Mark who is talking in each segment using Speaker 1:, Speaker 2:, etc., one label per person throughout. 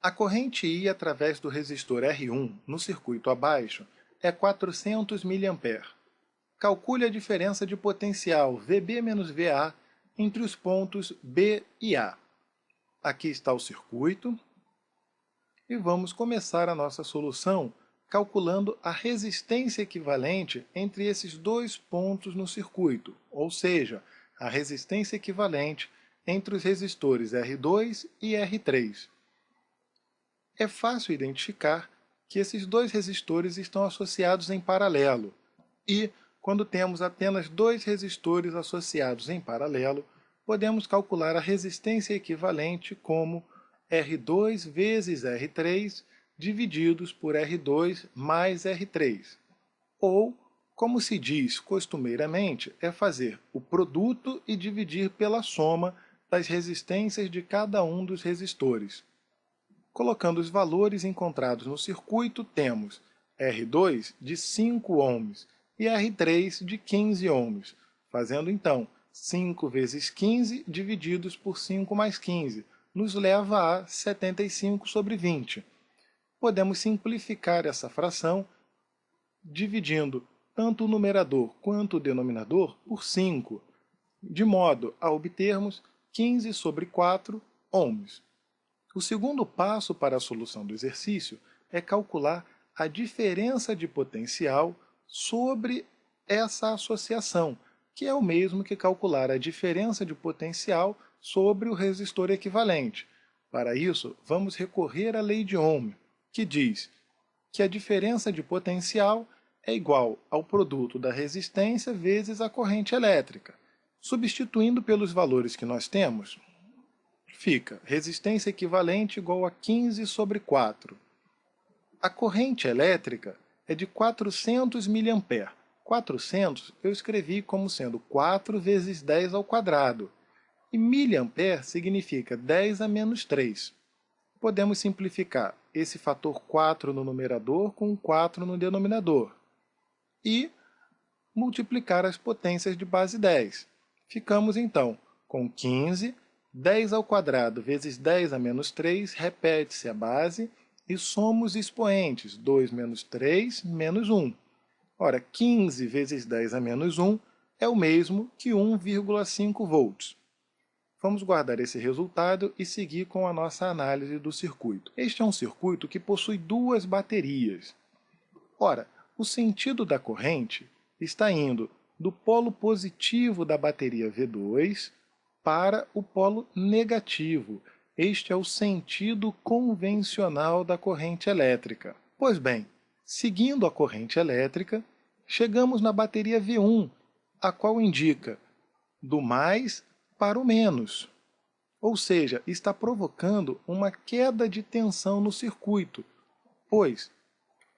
Speaker 1: A corrente I através do resistor R1 no circuito abaixo é 400 mA. Calcule a diferença de potencial VB-VA entre os pontos B e A. Aqui está o circuito e vamos começar a nossa solução calculando a resistência equivalente entre esses dois pontos no circuito, ou seja, a resistência equivalente entre os resistores R2 e R3. É fácil identificar que esses dois resistores estão associados em paralelo e, quando temos apenas dois resistores associados em paralelo, podemos calcular a resistência equivalente como R2 vezes R3 divididos por R2 mais R3. Ou, como se diz costumeiramente, é fazer o produto e dividir pela soma das resistências de cada um dos resistores. Colocando os valores encontrados no circuito, temos R2 de 5 ohms e R3 de 15 ohms, fazendo então 5 vezes 15 divididos por 5 mais 15, nos leva a 75 sobre 20. Podemos simplificar essa fração dividindo tanto o numerador quanto o denominador por 5, de modo a obtermos 15 sobre 4 ohms. O segundo passo para a solução do exercício é calcular a diferença de potencial sobre essa associação, que é o mesmo que calcular a diferença de potencial sobre o resistor equivalente. Para isso, vamos recorrer à lei de Ohm, que diz que a diferença de potencial é igual ao produto da resistência vezes a corrente elétrica. Substituindo pelos valores que nós temos, fica resistência equivalente igual a 15 sobre 4. A corrente elétrica é de 400 mA. 400 eu escrevi como sendo 4 vezes 10 ao quadrado. E miliampere significa 10 a menos 3. Podemos simplificar esse fator 4 no numerador com 4 no denominador. E multiplicar as potências de base 10. Ficamos então com 15, 10 ao quadrado vezes 10 a menos 3, repete-se a base, e somos expoentes, 2 menos 3, menos 1. Ora, 15 vezes 10 a menos 1 é o mesmo que 1,5 volts. Vamos guardar esse resultado e seguir com a nossa análise do circuito. Este é um circuito que possui duas baterias. Ora, o sentido da corrente está indo do polo positivo da bateria V2 para o polo negativo. Este é o sentido convencional da corrente elétrica. Pois bem, seguindo a corrente elétrica, chegamos na bateria V1, a qual indica do mais para o menos. Ou seja, está provocando uma queda de tensão no circuito, pois,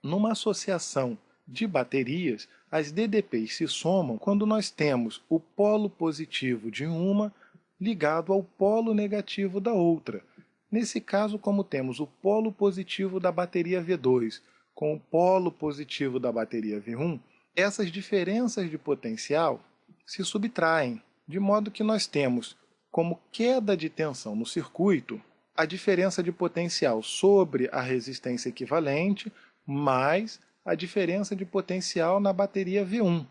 Speaker 1: numa associação de baterias, as DDPs se somam quando nós temos o polo positivo de uma ligado ao polo negativo da outra. Nesse caso, como temos o polo positivo da bateria V2 com o polo positivo da bateria V1, essas diferenças de potencial se subtraem, de modo que nós temos como queda de tensão no circuito a diferença de potencial sobre a resistência equivalente mais a diferença de potencial na bateria V1,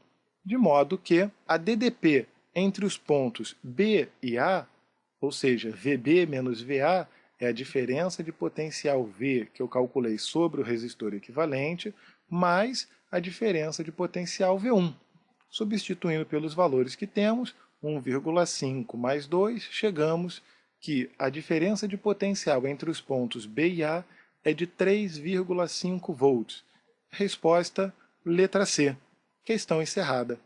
Speaker 1: de modo que a DDP entre os pontos B e A, ou seja, VB menos VA, é a diferença de potencial V que eu calculei sobre o resistor equivalente, mais a diferença de potencial V1. Substituindo pelos valores que temos, 1,5 mais 2, chegamos que a diferença de potencial entre os pontos B e A é de 3,5 volts. Resposta, letra C. Questão encerrada.